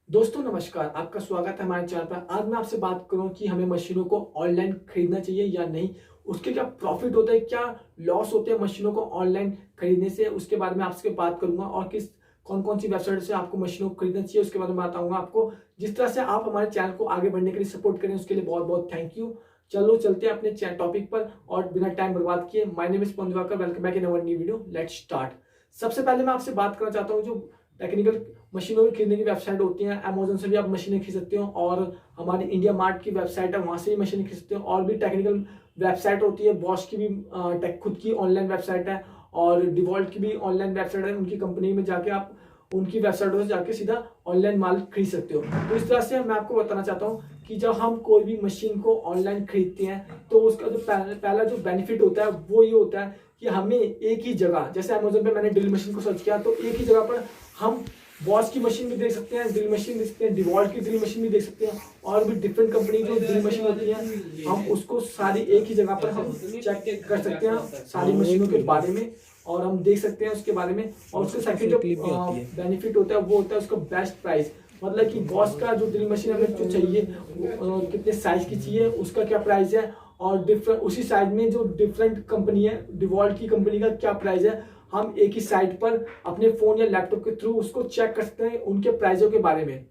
दोस्तों नमस्कार, आपका स्वागत है हमारे चैनल पर। आज मैं आपसे बात करूं कि हमें मशीनों को ऑनलाइन खरीदना चाहिए या नहीं, उसके क्या प्रॉफिट होते हैं, क्या लॉस होते हैं मशीनों को ऑनलाइन खरीदने से, उसके बारे में आपसे बात करूंगा। और कौन कौन सी वेबसाइट से आपको मशीनों को खरीदना चाहिए उसके बारे में बताऊंगा आपको। जिस तरह से आप हमारे चैनल को आगे बढ़ने के लिए सपोर्ट करें उसके लिए बहुत बहुत थैंक यू। चलो चलते हैं अपने टॉपिक पर और बिना टाइम बर्बाद किए। My name is Pawan Diwakar, welcome back in our new video. Let's start. सबसे पहले मैं आपसे बात करना चाहता हूँ जो टेक्निकल मशीनों की खरीदने की वेबसाइट होती हैं। अमेजोन से भी आप मशीनें खरीद सकते हो और हमारी इंडिया मार्ट की वेबसाइट है, वहां से भी मशीनें खरीद सकते हो। और भी टेक्निकल वेबसाइट होती है, बॉश की भी खुद की ऑनलाइन वेबसाइट है और डिवॉल्ट की भी ऑनलाइन वेबसाइट है। उनकी कंपनी में जाके आप उनकी वेबसाइटों से जाके सीधा ऑनलाइन माल खरीद सकते हो। तो इस तरह से मैं आपको बताना चाहता हूँ कि जब हम कोई भी मशीन को ऑनलाइन खरीदते हैं तो उसका जो पहला जो बेनिफिट होता है वो ये होता है कि हमें एक ही जगह, जैसे अमेजोन पे मैंने ड्रिल मशीन को सर्च किया तो एक ही जगह पर हम बॉस की मशीन भी देख सकते हैं, ड्रिल मशीन देख सकते हैं, डिवॉल्ट की ड्रिल मशीन भी देख सकते हैं। और भी डिफरेंट कंपनी जो ड्रिल मशीन होती है हम उसको सारी एक ही जगह पर हम चेक कर सकते हैं सारी मशीनों के बारे में और हम देख सकते हैं उसके बारे में। और उसके सेकंड जो बेनिफिट होता है वो होता है उसका बेस्ट प्राइस। मतलब कि बॉस का जो ड्रिल मशीन हमें जो चाहिए कितने साइज की चाहिए, उसका क्या प्राइस है, और डिफरेंट उसी साइज में जो डिफरेंट कंपनी है डिवॉल्ट की कंपनी का क्या प्राइस है, हम एक ही साइट पर अपने फोन या लैपटॉप के थ्रू उसको चेक कर सकते हैं उनके प्राइसों के बारे में।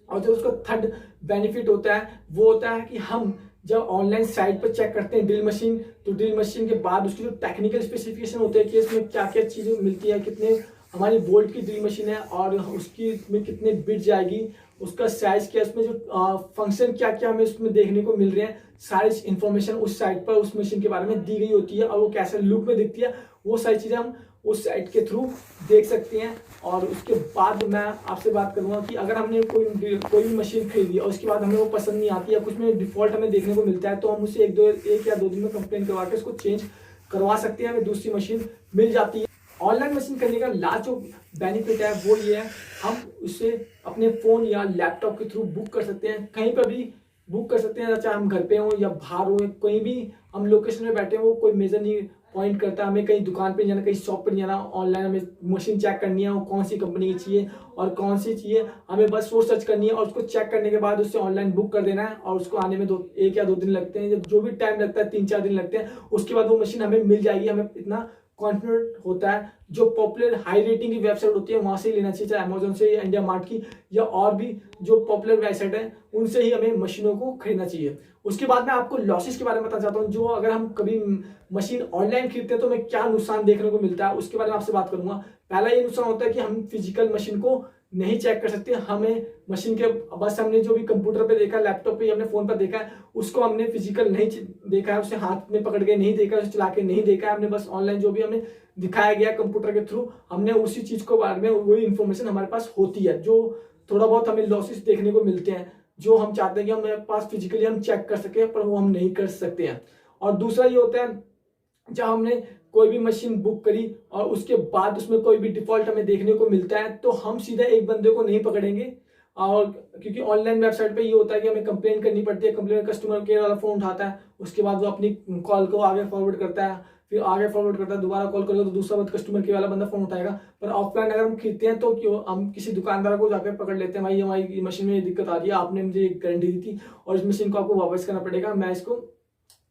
और जो उसका थर्ड बेनिफिट होता है वो होता है कि हम जब ऑनलाइन साइट पर चेक करते हैं ड्रिल मशीन, तो ड्रिल मशीन के बाद उसकी जो टेक्निकल स्पेसिफिकेशन होते हैं कि इसमें क्या क्या चीजें मिलती है, कितने हमारी वोल्ट की ड्रिल मशीन है और उसकी में कितने बिट जाएगी, उसका साइज क्या, उसमें जो फंक्शन क्या क्या हमें उसमें देखने को मिल रहे हैं, सारी इंफॉर्मेशन उस साइट पर उस मशीन के बारे में दी गई होती है। और वो कैसे लुक में दिखती है वो सारी चीजें हम उस साइट के थ्रू देख सकते हैं। और उसके बाद मैं आपसे बात करूंगा कि अगर हमने कोई भी मशीन खरीदी और उसके बाद हमें वो पसंद नहीं आती या कुछ में डिफॉल्ट हमें देखने को मिलता है तो हम उसे एक या दो दिन में कंप्लेन करवा के उसको चेंज करवा सकते हैं, हमें दूसरी मशीन मिल जाती है। ऑनलाइन मशीन करने का लास्ट जो बेनिफिट है वो ये है, हम उसे अपने फोन या लैपटॉप के थ्रू बुक कर सकते हैं, कहीं पर भी बुक कर सकते हैं, चाहे हम घर पे हों या बाहर हो, कहीं भी हम लोकेशन में बैठे हो, कोई मेजर नहीं पॉइंट करता। हमें कहीं दुकान पे जाना, कहीं शॉप पे जाना, ऑनलाइन हमें मशीन चेक करनी है और कौन सी कंपनी की चाहिए और कौन सी चाहिए, हमें बस वो सर्च करनी है और उसको चेक करने के बाद उससे ऑनलाइन बुक कर देना है। और उसको आने में एक या दो दिन लगते हैं, जब जो भी टाइम लगता है 3-4 दिन लगते हैं, उसके बाद वो मशीन हमें मिल जाएगी। हमें इतना कॉन्फिडेंट होता है। जो पॉपुलर हाई रेटिंग की वेबसाइट होती है वहां से ही लेना चाहिए, चाहे अमेजोन से या इंडिया मार्ट की या और भी जो पॉपुलर वेबसाइट है उनसे ही हमें मशीनों को खरीदना चाहिए। उसके बाद मैं आपको लॉसेस के बारे में बताना चाहता हूँ, जो अगर हम कभी मशीन ऑनलाइन खरीदते हैं तो हमें क्या नुकसान देखने को मिलता है उसके बारे में आपसे बात करूंगा। पहला ये नुकसान होता है कि हम फिजिकल मशीन को नहीं चेक कर सकते, हमें मशीन के बस हमने जो भी कंप्यूटर पे देखा, लैपटॉप पे, हमने फोन पर देखा है, उसको हमने फिजिकल नहीं देखा है, उसे हाथ में पकड़ के नहीं देखा है, उसे चला के नहीं देखा है, हमने बस ऑनलाइन जो भी हमें दिखाया गया कंप्यूटर के थ्रू हमने उसी चीज को बारे में वही इंफॉर्मेशन हमारे पास होती है। जो थोड़ा बहुत हमें लॉसेस देखने को मिलते हैं, जो हम चाहते हैं कि हमारे पास फिजिकली हम चेक कर सके पर वो हम नहीं कर सकते हैं। और दूसरा ये होता है जब हमने कोई भी मशीन बुक करी और उसके बाद उसमें कोई भी डिफॉल्ट हमें देखने को मिलता है तो हम सीधा एक बंदे को नहीं पकड़ेंगे। और क्योंकि ऑनलाइन वेबसाइट पे ये होता है कि हमें कंप्लेन करनी पड़ती है, कंप्लेन कस्टमर केयर वाला फोन उठाता है, उसके बाद वो अपनी कॉल को आगे फॉरवर्ड करता है, फिर आगे फॉरवर्ड करता है, दोबारा कॉल करेगा तो दूसरा कस्टमर केयर वाला बंदा फोन उठाएगा। पर ऑफलाइन अगर हम खरीदते हैं तो क्यों हम किसी दुकानदार को जाकर पकड़ लेते हैं, भाई हमारी मशीन में ये दिक्कत आ रही है, आपने मुझे गारंटी दी थी और इस मशीन को आपको वापस करना पड़ेगा। मैं इसको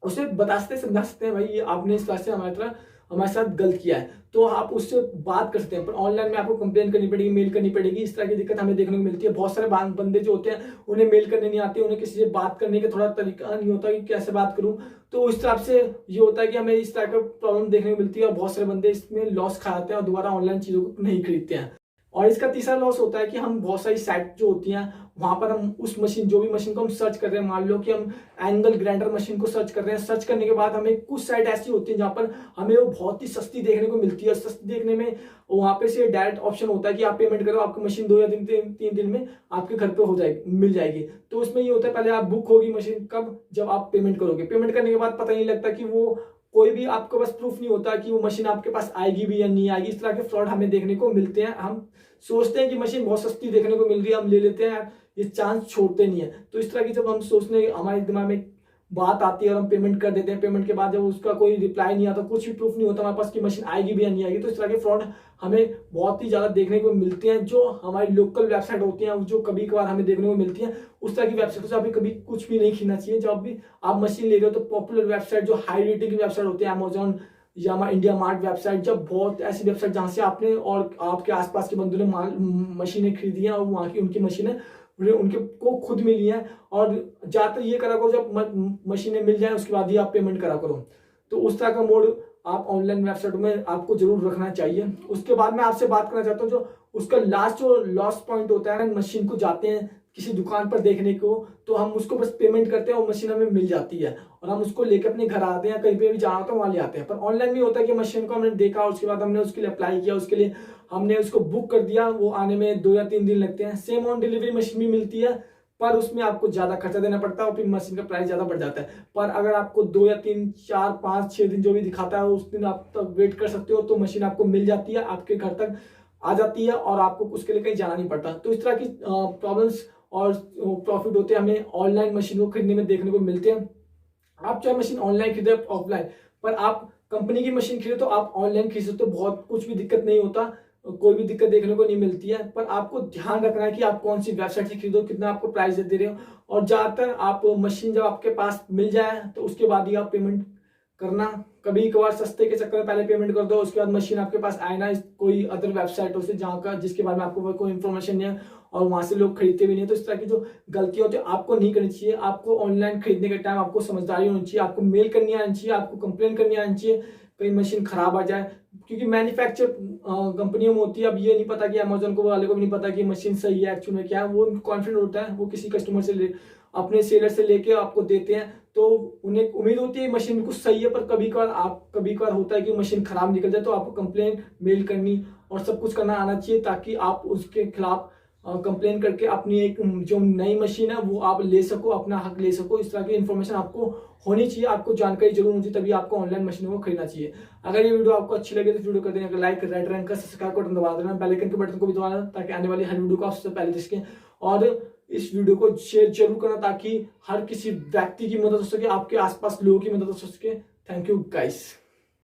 उसे बता सकते समझा सकते हैं, भाई ये आपने इस तरह से हमारे साथ गलत किया है, तो आप उससे बात कर सकते हैं। पर ऑनलाइन में आपको कंप्लेन करनी पड़ेगी, मेल करनी पड़ेगी, इस तरह की दिक्कत हमें देखने को मिलती है। बहुत सारे बंदे जो होते हैं उन्हें मेल करने नहीं आती, उन्हें किसी से बात करने का थोड़ा तरीका नहीं होता कि कैसे बात करूं, तो इस तरह से ये होता है कि हमें इस तरह का प्रॉब्लम देखने को मिलती है और बहुत सारे बंदे इसमें लॉस खा जाते हैं और दोबारा ऑनलाइन चीजों को नहीं खरीदते हैं। और इसका तीसरा लॉस होता है कि हम बहुत सारी साइट जो होती हैं वहां पर हम उस मशीन जो भी मशीन को हम सर्च कर रहे हैं, मान लो कि हम एंगल ग्राइंडर मशीन को सर्च कर रहे हैं, सर्च करने के बाद हमें कुछ साइट ऐसी होती है जहां पर हमें वो बहुत ही सस्ती देखने को मिलती है। सस्ती देखने में वहां पे से डायरेक्ट ऑप्शन होता है कि आप पेमेंट करो, आपकी मशीन 2 या 3 दिन में आपके घर पे हो जाएगी, मिल जाएगी। तो उसमें ये होता है पहले आप बुक होगी मशीन कब, जब आप पेमेंट करोगे, पेमेंट करने के बाद पता नहीं लगता कि वो कोई भी आपके पास प्रूफ नहीं होता कि वो मशीन आपके पास आएगी भी या नहीं आएगी। इस तरह के फ्रॉड हमें देखने को मिलते हैं। हम सोचते हैं कि मशीन बहुत सस्ती देखने को मिल रही है, हम ले लेते हैं, ये चांस छोड़ते नहीं है। तो इस तरह की जब हम सोचने हमारे दिमाग में बात आती है और हम पेमेंट कर देते हैं, पेमेंट के बाद जब उसका कोई रिप्लाई नहीं आता, कुछ भी प्रूफ नहीं होता हमारे पास कि मशीन आएगी भी या नहीं आएगी, तो इस तरह के फ्रॉड हमें बहुत ही ज़्यादा देखने को मिलते हैं। जो हमारी लोकल वेबसाइट होती हैं, जो कभी कभार हमें देखने को मिलती हैं, उस तरह की वेबसाइट से अभी कभी कुछ भी नहीं खरीदना चाहिए। जब भी आप मशीन ले रहे हो तो पॉपुलर वेबसाइट, जो हाई रेटिंग की वेबसाइट होती है, अमेजोन या इंडिया मार्ट वेबसाइट, जब बहुत ऐसी वेबसाइट जहाँ से आपने और आपके आसपास के बंधुओं ने मशीनें खरीदी हैं और वहाँ की उनकी मशीनें उनके को खुद मिली हैं। और ज़्यादातर ये करा करो, जब मशीनें मिल जाए उसके बाद ही आप पेमेंट करा करो। तो उस तरह का मोड आप ऑनलाइन वेबसाइट में आपको जरूर रखना चाहिए। उसके बाद मैं आपसे बात करना चाहता हूँ, जो उसका लास्ट जो लॉस पॉइंट होता है, मशीन को जाते हैं किसी दुकान पर देखने को, तो हम उसको बस पेमेंट करते हैं और मशीन हमें मिल जाती है और हम उसको लेकर अपने घर आते हैं, कहीं पे भी जाना होता है वहाँ ले आते हैं। पर ऑनलाइन में होता है कि मशीन को हमने देखा, उसके बाद हमने उसके लिए अप्लाई किया, उसके लिए हमने उसको बुक कर दिया, वो आने में 2 या 3 दिन लगते हैं। सेम ऑन डिलीवरी मशीन भी मिलती है, पर उसमें आपको ज्यादा खर्चा देना पड़ता है और फिर मशीन का प्राइस ज्यादा बढ़ जाता है। पर अगर आपको 2 या 3, 4, 5, 6 दिन जो भी दिखाता है उस दिन आप तक वेट कर सकते हो, तो मशीन आपको मिल जाती है, आपके घर तक आ जाती है और आपको उसके लिए कहीं जाना नहीं पड़ता। तो इस तरह की प्रॉब्लम्स और प्रॉफिट होते हैं हमें ऑनलाइन मशीन को खरीदने में देखने को मिलते हैं। आप चाहे मशीन ऑनलाइन खरीदे ऑफलाइन, पर आप कंपनी की मशीन खरीदे तो आप ऑनलाइन खरीद सकते हो, बहुत कुछ भी दिक्कत नहीं होता, कोई भी दिक्कत देखने को नहीं मिलती है। पर आपको ध्यान रखना है कि आप कौन सी वेबसाइट से खरीदो, कितना आपको प्राइस दे रहे हो। और ज्यादातर आप मशीन जब आपके पास मिल जाए तो उसके बाद ही आप पेमेंट करना। कभी कभार सस्ते के चक्कर में पहले पेमेंट कर दो, उसके बाद मशीन आपके पास आए ना कोई अदर वेबसाइटों से जहाँ का जिसके बारे में आपको कोई इन्फॉर्मेशन नहीं है और वहां से लोग खरीदते भी नहीं। तो इस तरह की जो गलतियां होती है आपको नहीं करनी चाहिए। आपको ऑनलाइन खरीदने के टाइम आपको समझदारी होनी चाहिए, आपको मेल करनी आनी चाहिए, आपको कंप्लेन करनी आनी चाहिए कहीं मशीन खराब आ जाए, क्योंकि मैन्युफैक्चर कंपनियों में होती है। अब ये नहीं पता कि अमेजोन को वाले को भी नहीं पता कि मशीन सही है एक्चुअल में क्या है। वो कॉन्फिडेंट होता है, वो किसी कस्टमर से अपने सेलर से लेके आपको देते हैं, तो उन्हें उम्मीद होती है मशीन कुछ सही है। पर कभी कभार होता है कि मशीन खराब निकल जाए, तो आपको कंप्लेन मेल करनी और सब कुछ करना आना चाहिए, ताकि आप उसके खिलाफ कंप्लेन करके अपनी एक जो नई मशीन है वो आप ले सको, अपना हक ले सको। इस तरह की इन्फॉर्मेशन आपको होनी चाहिए, आपको जानकारी जरूर होनी चाहिए, तभी आपको ऑनलाइन मशीनों को खरीदना चाहिए। अगर ये वीडियो आपको अच्छी लगे तो वीडियो कर देना लाइक, रेड रंग का सब्सक्राइब बटन दबा देना, बेल आइकन के बटन को भी दबाना, ताकि आने वाली हर वीडियो को आप सबसे पहले देख सकें। और इस वीडियो को शेयर जरूर करना, ताकि हर किसी व्यक्ति की मदद हो सके, आपके आसपास लोगों की मदद हो सके। Thank you guys.